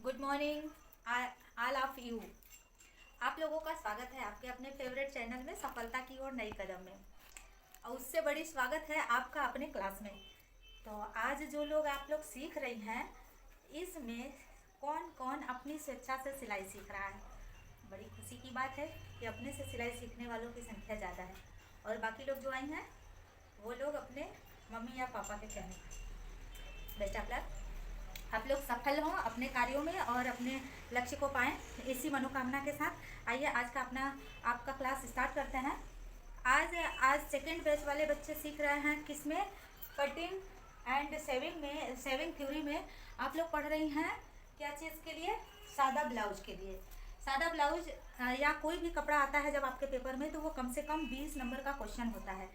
Good morning all of you. आप लोगों का स्वागत है आपके अपने फेवरेट चैनल में सफलता की ओर नई कदम में। और उससे बड़ी स्वागत है आपका अपने क्लास में। तो आज जो लोग आप लोग सीख रही हैं, इसमें कौन कौन अपनी स्वेच्छा से सिलाई सीख रहा है। बड़ी खुशी की बात है कि अपने से सिलाई सीखने वालों की संख्या ज़्यादा है, और बाकी लोग जो आई हैं वो लोग अपने मम्मी या पापा के कहने पर। बेस्ट ऑफ लक, आप लोग सफल हों अपने कार्यों में और अपने लक्ष्य को पाएं, इसी मनोकामना के साथ। आइए आज का आपका क्लास स्टार्ट करते हैं। आज सेकेंड बैच वाले बच्चे सीख रहे हैं किसमें, कटिंग एंड सेविंग थ्योरी में। आप लोग पढ़ रही हैं क्या चीज़ के लिए, सादा ब्लाउज के लिए। सादा ब्लाउज या कोई भी कपड़ा आता है जब आपके पेपर में, तो वो कम से कम 20 नंबर का क्वेश्चन होता है।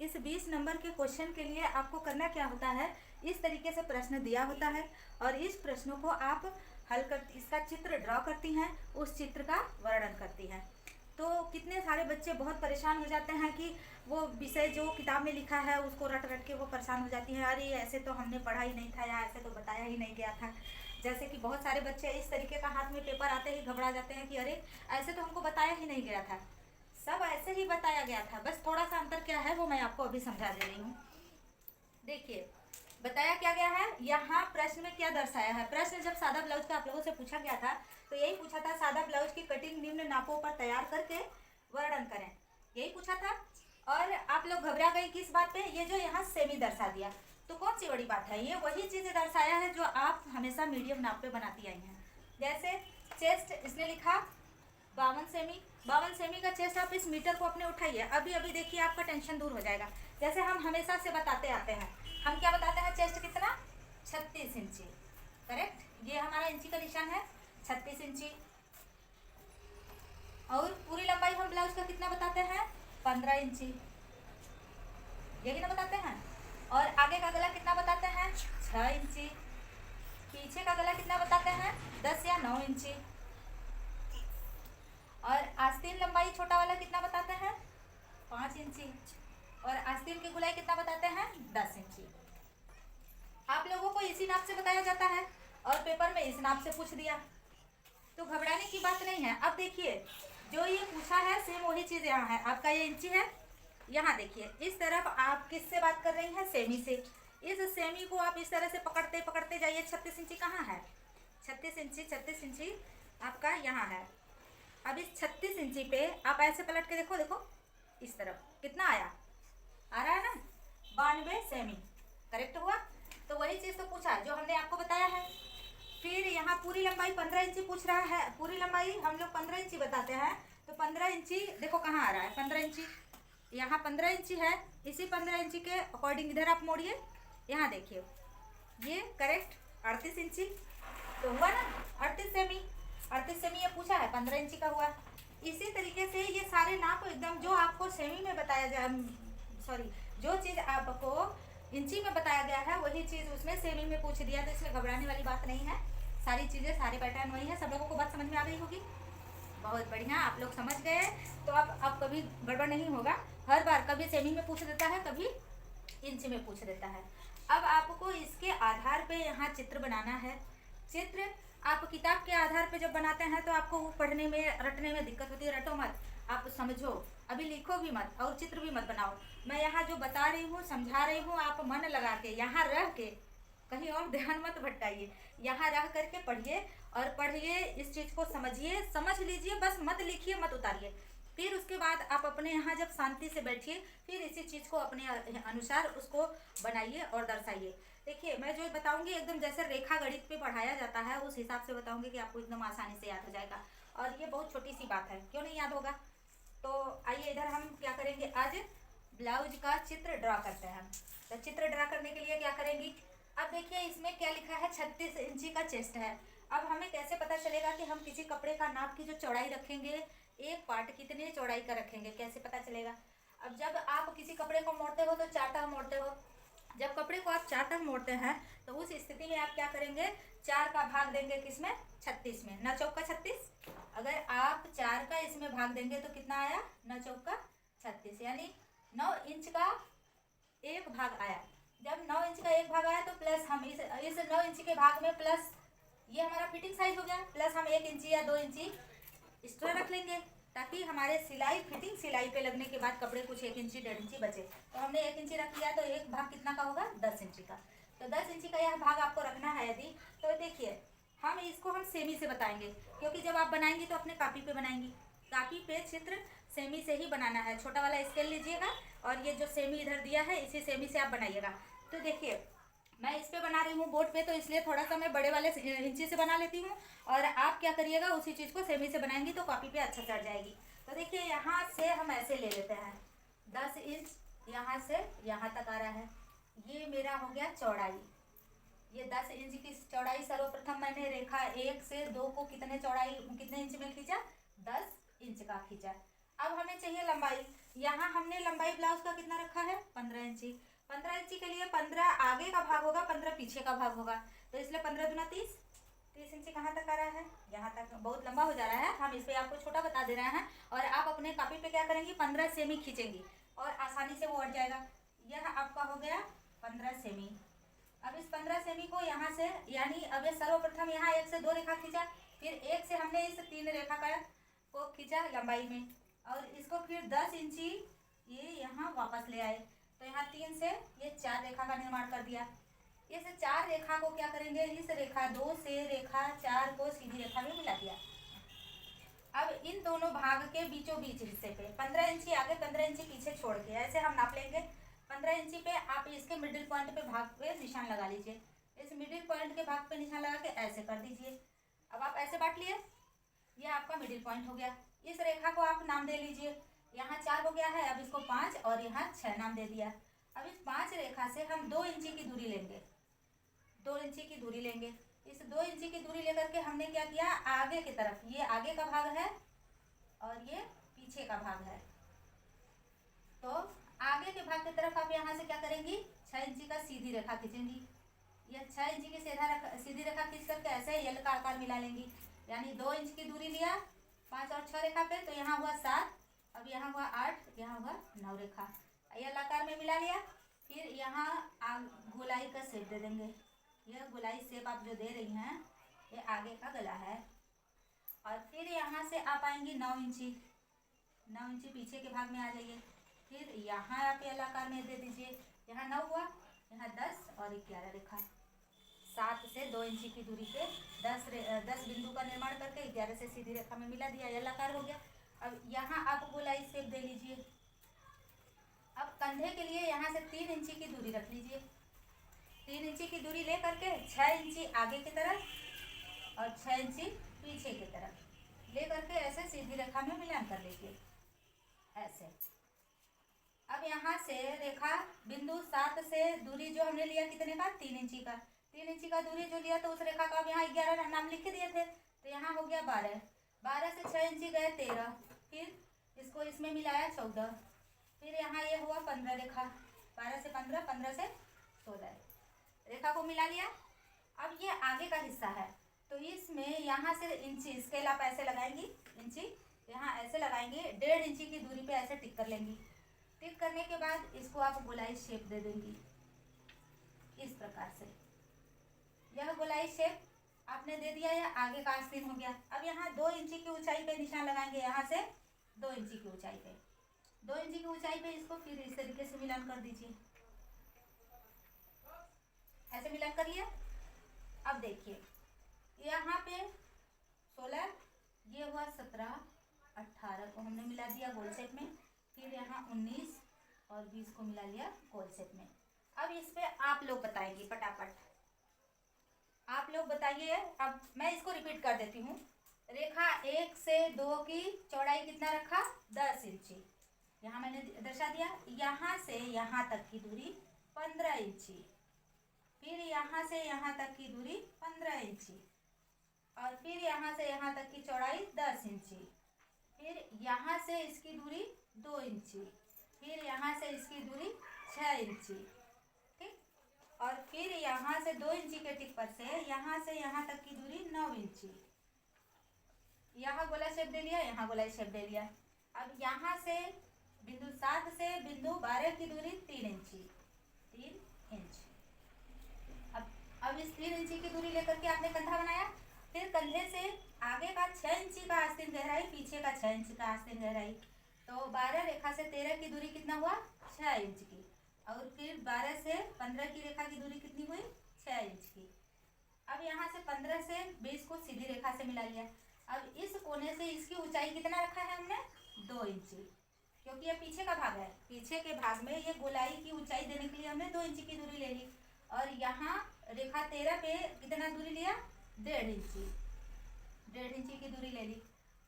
इस 20 नंबर के क्वेश्चन के लिए आपको करना क्या होता है, इस तरीके से प्रश्न दिया होता है और इस प्रश्नों को आप हल कर, इसका चित्र ड्रॉ करती हैं, उस चित्र का वर्णन करती हैं। तो कितने सारे बच्चे बहुत परेशान हो जाते हैं कि वो विषय जो किताब में लिखा है उसको रट रट के वो परेशान हो जाती हैं, अरे ऐसे तो हमने पढ़ा ही नहीं था या ऐसे तो बताया ही नहीं गया था। जैसे कि बहुत सारे बच्चे इस तरीके का हाथ में पेपर आते ही घबरा जाते हैं कि अरे ऐसे तो हमको बताया ही नहीं गया था। सब ऐसे ही बताया गया था, बस थोड़ा सा अंतर क्या है वो मैं आपको अभी समझा दे रही हूँ। देखिए बताया क्या गया है, यहाँ प्रश्न में क्या दर्शाया है। प्रश्न जब सादा ब्लाउज का आप लोगों से पूछा गया था तो यही पूछा था, सादा ब्लाउज की कटिंग निम्न नापों पर तैयार करके वर्णन करें, यही पूछा था। और आप लोग घबरा गए किस बात पे, ये जो यहाँ सेमी दर्शा दिया, तो कौन सी बड़ी बात है, ये वही चीज़ दर्शाया है जो आप हमेशा मीडियम नाप पे बनाती आई हैं। जैसे चेस्ट इसने लिखा 52 सेमी, 52 सेमी का चेस्ट। आप इस मीटर को अपने उठाइए, अभी अभी देखिए आपका टेंशन दूर हो जाएगा। जैसे हम हमेशा से बताते आते हैं, हम क्या बताते हैं, चेस्ट कितना, 36 इंची। करेक्ट, ये हमारा इंची का निशान है, 36 इंची। और पूरी लंबाई हम ब्लाउज का कितना बताते हैं, 15 इंची, यही ना बताते हैं। और आगे का गला कितना बताते हैं, 6 इंची। पीछे का गला कितना बताते हैं, 10 या 9 इंची। और आस्तीन लंबाई छोटा वाला कितना बताते हैं, 5 इंची। और आस्तीन की गुलाई कितना बताते हैं, 10 इंची। आप लोगों को इसी नाप से बताया जाता है और पेपर में इस नाप से पूछ दिया, तो घबराने की बात नहीं है। अब देखिए जो ये पूछा है सेम वही चीज़ यहाँ है। आपका ये इंची है, यहाँ देखिए इस तरफ आप किससे बात कर रही हैं, सेमी से। इस सेमी को आप इस तरह से पकड़ते पकड़ते जाइए। 36 इंची कहाँ है, 36 इंची आपका यहाँ है। अब इस 36 इंची पे आप ऐसे पलट के देखो, देखो इस तरफ कितना आया, आ रहा है ना, 92 सेमी। करेक्ट हुआ। तो वही चीज़ तो पूछा जो हमने आपको बताया है। फिर यहाँ पूरी लंबाई 15 इंची पूछ रहा है, पूरी लंबाई हम लोग 15 इंची बताते हैं, तो 15 इंची देखो कहाँ आ रहा है, 15 इंची यहाँ 15 इंची है। इसी 15 इंची के अकॉर्डिंग इधर आप मोड़िए, यहाँ देखिए ये करेक्ट 38 इंची तो हुआ ना, 38 सेमी। 38 सेमी ये पूछा है, 15 इंची का हुआ। इसी तरीके से ये सारे नाप एकदम जो आपको सेमी में बताया जाए, सॉरी जो चीज़ आपको इंची में बताया गया है वही चीज़ उसमें सेमी में पूछ दिया, तो इसमें घबराने वाली बात नहीं है। सारी चीज़ें सारे पैटर्न वही है। सब लोगों को बात समझ में आ गई होगी, बहुत बढ़िया, आप लोग समझ गए। तो अब कभी गड़बड़ नहीं होगा। हर बार कभी सेमी में पूछ देता है, कभी इंच में पूछ देता है। अब आपको इसके आधार पे यहाँ चित्र बनाना है। चित्र आप किताब के आधार पे जब बनाते हैं तो आपको वो पढ़ने में रटने में दिक्कत होती है, रटो मत, आप समझो, अभी लिखो भी मत और चित्र भी मत बनाओ। मैं यहाँ जो बता रही हूँ समझा रही हूँ, आप मन लगा के यहाँ रह के, कहीं और ध्यान मत भटकाइए, यहाँ रह करके पढ़िए और पढ़िए, इस चीज़ को समझिए, समझ लीजिए, बस मत लिखिए मत उतारिए। फिर उसके बाद आप अपने यहाँ जब शांति से बैठिए, फिर इसी चीज़ को अपने अनुसार उसको बनाइए और दर्शाइए। देखिए मैं जो बताऊंगी एकदम जैसे रेखा गणित पे पढ़ाया जाता है उस हिसाब से बताऊंगी कि आपको एकदम आसानी से याद हो जाएगा। और ये बहुत छोटी सी बात है, क्यों नहीं याद होगा। तो आइए इधर हम क्या करेंगे, आज ब्लाउज का चित्र ड्रा करते हैं। तो चित्र ड्रा करने के लिए क्या करेंगी, अब देखिए इसमें क्या लिखा है, 36 इंची का चेस्ट है। अब हमें कैसे पता चलेगा कि हम किसी कपड़े का नाप की जो चौड़ाई रखेंगे, एक पार्ट कितने चौड़ाई का रखेंगे, कैसे पता चलेगा। अब जब आप किसी कपड़े को मोड़ते हो तो चार मोड़ते हो, जब कपड़े को आप 4 मोड़ते हैं तो उस स्थिति में आप क्या करेंगे, 4 का भाग देंगे किसमें, 36 में, 9 चौका 36। अगर आप 4 का इसमें भाग देंगे तो कितना आया, 9 चौका 36, यानी 9 इंच का एक भाग आया। जब 9 इंच का एक भाग आया तो प्लस हम इस 9 इंच के भाग में प्लस ये हमारा फिटिंग साइज हो गया, प्लस हम 1 इंची या 2 इंची एक्स्ट्रा रख लेंगे ताकि हमारे सिलाई फिटिंग सिलाई पे लगने के बाद कपड़े कुछ 1 इंची 1.5 इंची बचे। तो हमने 1 इंची रख लिया, तो एक भाग कितना का होगा 10 इंची का। तो 10 इंची का यह भाग आपको रखना है यदि। तो देखिए हम सेमी से बताएंगे, क्योंकि जब आप बनाएंगी तो अपने कॉपी पे बनाएंगी। कॉपी पे चित्र सेमी से ही बनाना है। छोटा वाला स्केल लीजिएगा और ये जो सेमी इधर दिया है इसी सेमी से आप बनाइएगा। तो देखिए मैं इस पे बना रही हूँ बोर्ड पे, तो इसलिए थोड़ा सा मैं बड़े वाले इंची से बना लेती हूँ, और आप क्या करिएगा उसी चीज़ को सेमी से बनाएंगी तो कॉपी पे अच्छा चढ़ जाएगी। तो देखिए यहाँ से हम ऐसे ले लेते हैं 10 इंच, यहाँ से यहाँ तक आ रहा है। ये मेरा हो गया चौड़ाई। ये 10 इंच की चौड़ाई सर्वप्रथम मैंने रेखा 1 से 2 को कितने इंच में खींचा, 10 इंच का खींचा। अब हमें चाहिए लंबाई। यहाँ हमने लंबाई ब्लाउज का कितना रखा है 15 इंची। 15 इंची के लिए 15 आगे का भाग होगा, 15 पीछे का भाग होगा। तो इसलिए 15 दूना 30। 30 इंची कहाँ तक आ रहा है, यहाँ तक। बहुत लंबा हो जा रहा है, हम इस पर आपको छोटा बता दे रहे हैं। और आप अपने कॉपी पे क्या करेंगी 15 सेमी खींचेंगी और आसानी से वो अट जाएगा। यह आपका हो गया 15 सेमी। अब इस 15 सेमी को यहाँ से, यानी अब सर्वप्रथम यहाँ 1 से 2 रेखा खींचा, फिर 1 से हमने इस 3 रेखा का को खींचा लंबाई में, और इसको फिर 10 इंची ये यहाँ वापस ले आए। तो यहाँ 3 से ये 4 रेखा का निर्माण कर दिया। इस 4 रेखा को क्या करेंगे, इस रेखा 2 से रेखा 4 को सीधी रेखा में मिला दिया। अब इन दोनों भाग के बीचों बीच हिस्से पे 15 इंची आगे 15 इंची पीछे छोड़ के ऐसे हम नाप लेंगे। 15 इंची पे आप इसके मिडिल पॉइंट पे भाग पे निशान लगा लीजिए। इस मिडिल पॉइंट के भाग पे निशान लगा के ऐसे कर दीजिए। अब आप ऐसे बांट लिए, ये आपका मिडिल पॉइंट हो गया। इस रेखा को आप नाम दे लीजिए। यहाँ 4 हो गया है, अब इसको 5 और यहाँ 6 नाम दे दिया। अब इस 5 रेखा से हम 2 इंची की दूरी लेंगे। 2 इंची की दूरी लेंगे। इस 2 इंची की दूरी लेकर के हमने क्या किया, आगे की तरफ, ये आगे का भाग है और ये पीछे का भाग है। तो आगे के भाग की तरफ आप यहाँ से क्या करेंगी, 6 इंची का सीधी रेखा खींचेंगी। यह 6 इंची की सीधी रेखा खींच करके ऐसे यल का आकार मिला लेंगी। यानी 2 इंच की दूरी लिया 5 और 6 रेखा पे, तो यहाँ हुआ 7, अब यहाँ हुआ 8, यहाँ हुआ 9 रेखा। यल आकार में मिला लिया। फिर यहाँ गोलाई का शेप दे देंगे। यह गोलाई शेप आप जो दे रही हैं ये आगे का गला है। और फिर यहाँ से आप आएंगी 9 इंची। 9 इंची पीछे के भाग में आ जाइए। फिर यहाँ आप यल आकार में दे दीजिए। यहाँ 9 हुआ, यहाँ 10 और 11 रेखा। 7 से 2 इंची की दूरी पे 10 बिंदु का निर्माण करके 11 से सीधी रेखा में मिला दिया, यल आकार हो गया। अब यहाँ आप गोलाई शेप दे लीजिए। अब कंधे के लिए यहाँ से 3 इंची की दूरी रख लीजिए। 3 इंची की दूरी ले करके 6 इंची आगे की तरफ और 6 इंची पीछे की तरफ ले करके ऐसे सीधी रेखा में मिलान कर लीजिए ऐसे। अब यहाँ से रेखा बिंदु 7 से दूरी जो हमने लिया कितने का, 3 इंची का। 3 इंची का दूरी जो लिया तो उस रेखा का अब यहाँ 11 नाम लिख के दिए थे, तो यहाँ हो गया 12। 12 से 6 इंची गए 13, फिर इसको इसमें मिलाया 14, फिर यहाँ ये हुआ 15 रेखा। 12 से 15, 15 से 16 रेखा को मिला लिया। अब ये आगे का हिस्सा है, तो इसमें यहाँ से इंची स्केल आप ऐसे लगाएंगी, इंची यहाँ ऐसे लगाएंगे, 1.5 इंची की दूरी पे ऐसे टिक कर लेंगी। टिक करने के बाद इसको आप गोलाई शेप दे देंगी इस प्रकार से। यह गोलाई शेप आपने दे दिया, यह आगे का आस्तीन हो गया। अब यहाँ 2 इंची की ऊंचाई पे निशान लगाएंगे, यहाँ से 2 इंची की ऊंचाई पे। 2 इंची की ऊंचाई पे इसको फिर इस तरीके से मिलान कर दीजिए, ऐसे मिलान करिए। अब देखिए यहाँ पे 16, ये हुआ 17, 18 को हमने मिला दिया गोल शेप में। फिर यहाँ 19 और 20 को मिला लिया गोल शेप में। अब इस पे आप लोग बताएंगे फटाफट, आप लोग बताइए। अब मैं इसको रिपीट कर देती हूँ। रेखा 1 से 2 की चौड़ाई कितना रखा, 10 इंची। यहाँ मैंने दर्शा दिया। यहाँ से यहाँ तक की दूरी 15 इंची। फिर यहाँ से यहाँ तक की दूरी 15 इंची। और फिर यहाँ से यहाँ तक की चौड़ाई 10 इंची। फिर यहाँ से इसकी दूरी 2 इंची। फिर यहाँ से इसकी दूरी 6 इंची, ठीक। और फिर यहाँ से 2 इंची के टिक पर से यहाँ से यहाँ तक की दूरी 9 इंची। यहाँ गोला शेप दे लिया, यहाँ गोला शेप दे लिया। अब यहाँ से बिंदु 7 से बिंदु 12 की दूरी 3 इंची, 3 इंच। अब इस 3 इंची की दूरी लेकर के आपने कंधा बनाया। 6 इंची का आस्तीन गहराई, पीछे का 6 इंच का आस्तीन गहराई। तो 12 रेखा से 13 की दूरी कितना हुआ? 6 इंच की। और फिर 12 से 15 की रेखा की दूरी कितनी हुई? 6 इंच की। अब यहाँ से 15 से 20 को सीधी रेखा से मिला लिया। अब इस कोने से इसकी ऊंचाई कितना रखा है हमने? 2 इंची, क्योंकि ये पीछे का भाग है। पीछे के भाग में ये गोलाई की ऊंचाई देने के लिए हमने 2 इंची की दूरी ले ली। और यहाँ रेखा 13 पे कितना दूरी लिया? 1.5 इंची, 1.5 इंची की दूरी ले ली।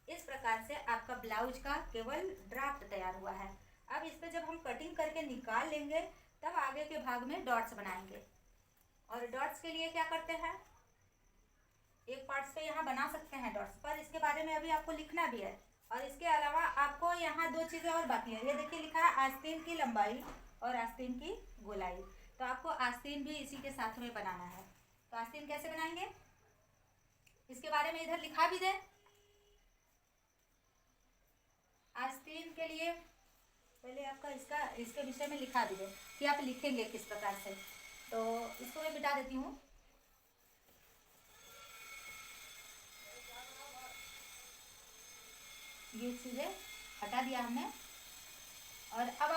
इस प्रकार से आपका ब्लाउज का केवल ड्राफ्ट तैयार हुआ है। अब इस पे जब हम कटिंग करके निकाल लेंगे तब आगे के भाग में डॉट्स बनाएंगे। और डॉट्स के लिए क्या करते हैं, एक पार्ट्स पे यहाँ बना सकते हैं डॉट्स, पर इसके बारे में अभी आपको लिखना भी है। और इसके अलावा आपको यहाँ 2 चीज़ें और बाकी है। ये देखिए लिखा है आस्तीन की लंबाई और आस्तीन की गोलाई। तो आपको आस्तीन भी इसी के साथ में बनाना है। तो आस्तीन कैसे बनाएंगे इसके बारे में इधर लिखा भी दे। आस्तीन के लिए पहले आपका इसके विषय में लिखा भी दे कि आप लिखेंगे किस प्रकार से। तो इसको मैं मिटा देती हूँ। ये चीज़ें हटा दिया हमने। और अब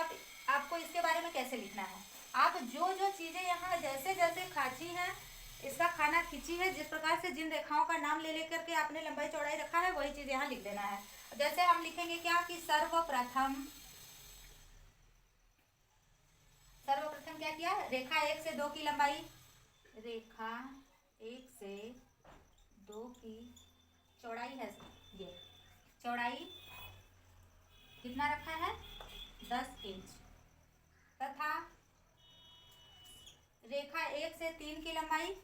आपको इसके बारे में कैसे लिखना है। आप जो जो चीज़ें यहाँ जैसे जैसे खाची हैं, इसका खाना खींची है, जिस प्रकार से जिन रेखाओं का नाम ले लेकर के आपने लंबाई चौड़ाई रखा है वही चीज़ यहाँ लिख देना है। जैसे हम लिखेंगे क्या कि सर्वप्रथम क्या किया, रेखा 1 से 2 की लंबाई, रेखा 1 से 2 की चौड़ाई है, ये चौड़ाई कितना रखा है? 10 इंच। तथा रेखा 1 से 3 की लंबाई,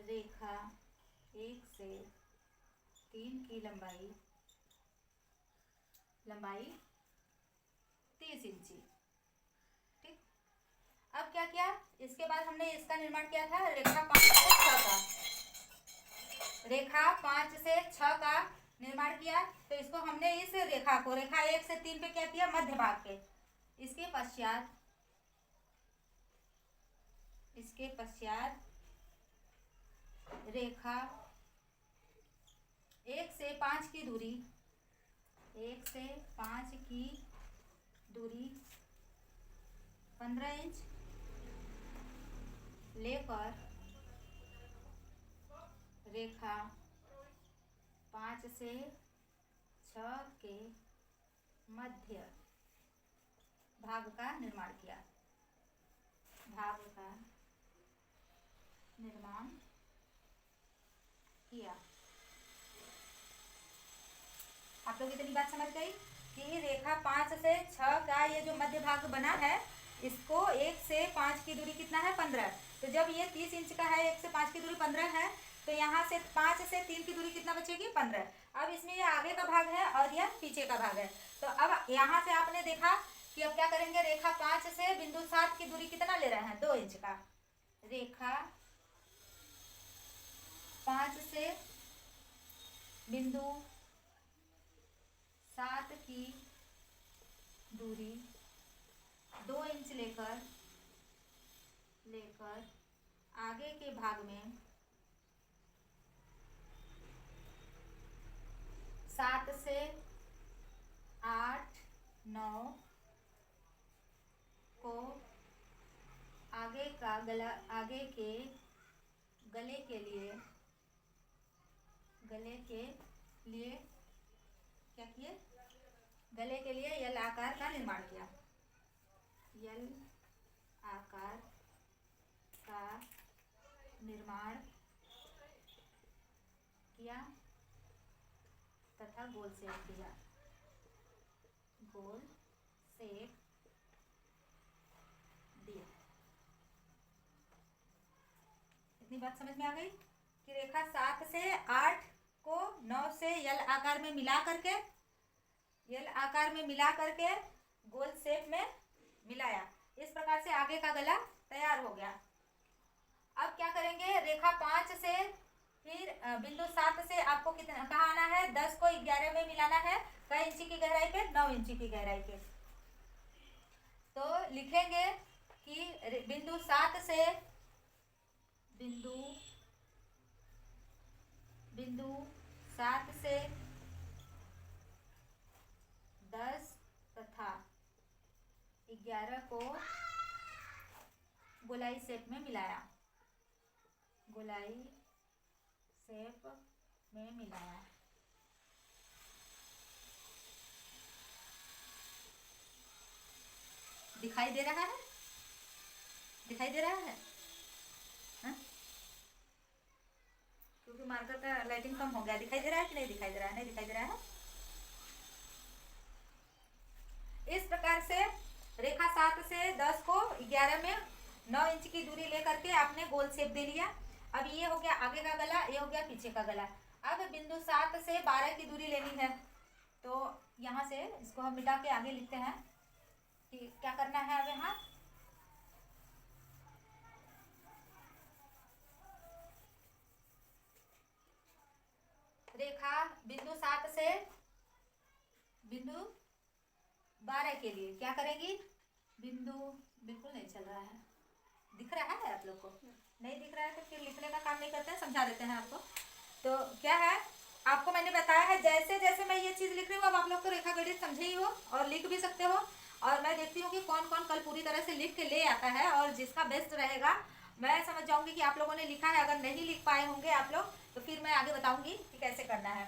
रेखा 1 से 3 की लंबाई 30 इंची। ठीक। अब क्या किया, इसके बाद हमने इसका निर्माण किया था रेखा 5 से 6 का। रेखा 5 से 6 का निर्माण किया। तो इसको हमने इस रेखा को रेखा 1 से 3 पे क्या किया? मध्य भाग पे। इसके पश्चात रेखा 1 से 5 की दूरी, 1 से 5 की दूरी 15 इंच लेकर रेखा 5 से 6 के मध्य भाग का निर्माण किया। आप लोग इतनी बात समझ गई कि रेखा 5 से 6 का ये जो मध्य भाग बना है, इसको 1 से 5 की दूरी कितना है? 15। तो जब ये 30 इंच का है, 1 से 5 की दूरी 15 है, तो यहाँ से 5 से 3 की दूरी कितना बचेगी? 15। अब इसमें ये आगे का भाग है और यह पीछे का भाग है। तो अब यहाँ से आपने देखा कि अब क्या करेंगे, रेखा 5 से बिंदु 7 की दूरी कितना ले रहे हैं? 2 इंच का। रेखा 5 से बिंदु 7 की दूरी 2 इंच लेकर आगे के भाग में 7 से 8, 9 को आगे के गले के लिए क्या किए? गले के लिए यल आकार का निर्माण किया। यल आकार का निर्माण किया तथा गोल शेप दिया। इतनी बात समझ में आ गई कि रेखा 7 से 8 को 9 से यल आकार में मिला करके गोल शेप में मिलाया। इस प्रकार से आगे का गला तैयार हो गया। अब क्या करेंगे, रेखा 5 से फिर बिंदु 7 से आपको कितना कहाँ आना है? 10 को 11 में मिलाना है। कई इंची की गहराई पे? 9 इंची की गहराई पे। तो लिखेंगे कि बिंदु 7 से 7 से 10 तथा 11 को गोलाई शेप में मिलाया, गोलाई शेप में मिलाया। दिखाई दे रहा है? दिखाई दे रहा है? हाँ? क्योंकि मार्कर का लाइटिंग कम हो गया। दिखाई दे रहा है कि नहीं दिखाई दे रहा है? नहीं दिखाई दे रहा है। इस प्रकार से रेखा 7 से 10 को 11 में 9 इंच की दूरी लेकर के आपने गोल शेप दे लिया। अब ये हो गया आगे का गला, ये हो गया पीछे का गला। अब बिंदु 7 से 12 की दूरी लेनी है, तो यहाँ से इसको हम मिटा के आगे लिखते हैं कि क्या करना है। अब यहाँ रेखा बिंदु 7 से बिंदु 12 के लिए क्या करेगी? बिंदु बिल्कुल नहीं चल रहा है, दिख रहा है आप लोग को? नहीं दिख रहा है तो फिर लिखने का काम नहीं करते हैं, समझा देते हैं आपको। तो क्या है, आपको मैंने बताया है जैसे जैसे मैं ये चीज़ लिख रही हूँ अब आप लोग तो रेखा गणित समझे ही हो और लिख भी सकते हो। और मैं देखती हूँ कि कौन कौन कल पूरी तरह से लिख के ले आता है, और जिसका बेस्ट रहेगा मैं समझ जाऊँगी कि आप लोगों ने लिखा है। अगर नहीं लिख पाए होंगे आप लोग तो फिर मैं आगे बताऊँगी कि कैसे करना है।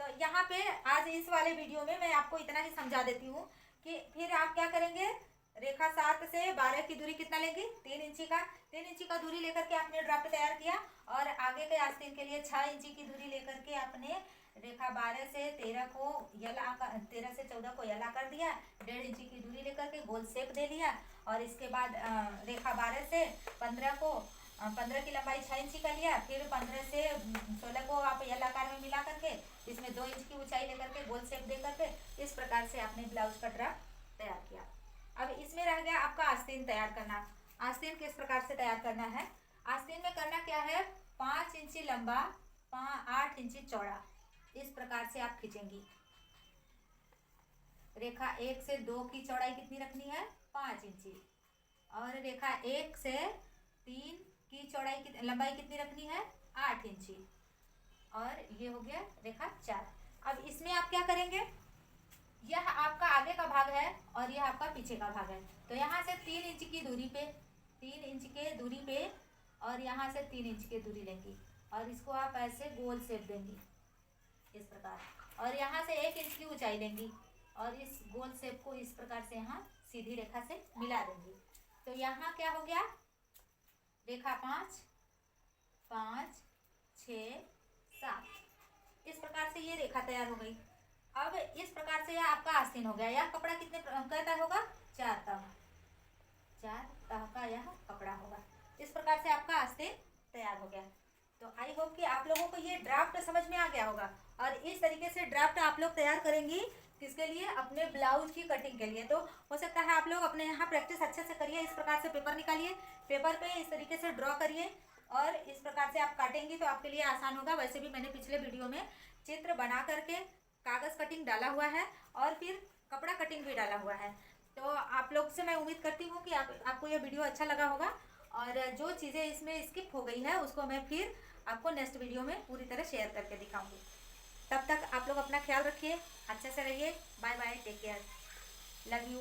तो यहाँ पे आज इस वाले वीडियो में मैं आपको इतना ही समझा देती हूँ कि फिर आप क्या करेंगे। रेखा 7 से 12 की दूरी कितना लेंगे? 3 इंची का। 3 इंची का दूरी लेकर के आपने ड्राफ्ट तैयार किया, और आगे के आस्तीन के लिए 6 इंची की दूरी लेकर के आपने रेखा 12 से 13 को यला कर 13 से 14 को यला कर दिया, 1.5 इंची की दूरी लेकर के गोल शेप दे लिया। और इसके बाद रेखा 12 से 15 को 15 की लंबाई 6 इंची का लिया, फिर 15 से 16 को आप यलाकार में मिला करके इसमें 2 इंच की ऊंचाई लेकर के गोल शेप दे करके इस प्रकार से आपने ब्लाउज का ड्राफ्ट तैयार किया। अब इसमें रह गया आपका आस्तीन तैयार करना। आस्तीन किस प्रकार से तैयार करना है? आस्तीन में करना क्या है, 5 इंची लंबा 8 इंची चौड़ा, इस प्रकार से आप खींचेंगी। रेखा 1 से 2 की चौड़ाई कितनी रखनी है? 5 इंची। और रेखा 1 से 3 की चौड़ाई की लंबाई कितनी रखनी है? 8 इंची। और ये हो गया रेखा 4। अब इसमें आप क्या करेंगे, यह आपका आगे का भाग है और यह आपका पीछे का भाग है। तो यहाँ से 3 इंच की दूरी पे 3 इंच के दूरी पे और यहाँ से 3 इंच की दूरी लेंगी, और इसको आप ऐसे गोल शेप देंगी इस प्रकार, और यहाँ से 1 इंच की ऊंचाई लेंगी और इस गोल शेप को इस प्रकार से यहाँ सीधी रेखा से मिला देंगी। तो यहाँ क्या हो गया, रेखा 5 5 6 7, इस प्रकार से ये रेखा तैयार हो गई। अब इस प्रकार से यह आपका आस्तीन हो गया। यह कपड़ा कितने कहता होगा? 4 तह, 4 तह का यह कपड़ा होगा। इस प्रकार से आपका आस्तीन तैयार हो गया। तो आई होप कि आप लोगों को ये ड्राफ्ट समझ में आ गया होगा, और इस तरीके से ड्राफ्ट आप लोग तैयार करेंगी किसके लिए? अपने ब्लाउज की कटिंग के लिए। तो हो सकता है आप लोग अपने यहाँ प्रैक्टिस अच्छे से करिए। इस प्रकार से पेपर निकालिए, पेपर पे इस तरीके से ड्रॉ करिए और इस प्रकार से आप काटेंगी तो आपके लिए आसान होगा। वैसे भी मैंने पिछले वीडियो में चित्र बना करके कागज़ कटिंग डाला हुआ है और फिर कपड़ा कटिंग भी डाला हुआ है। तो आप लोग से मैं उम्मीद करती हूँ कि आपको ये वीडियो अच्छा लगा होगा, और जो चीज़ें इसमें स्किप हो गई है उसको मैं फिर आपको नेक्स्ट वीडियो में पूरी तरह शेयर करके दिखाऊंगी। तब तक आप लोग अपना ख्याल रखिए, अच्छे से रहिए। Bye bye, take care, love you.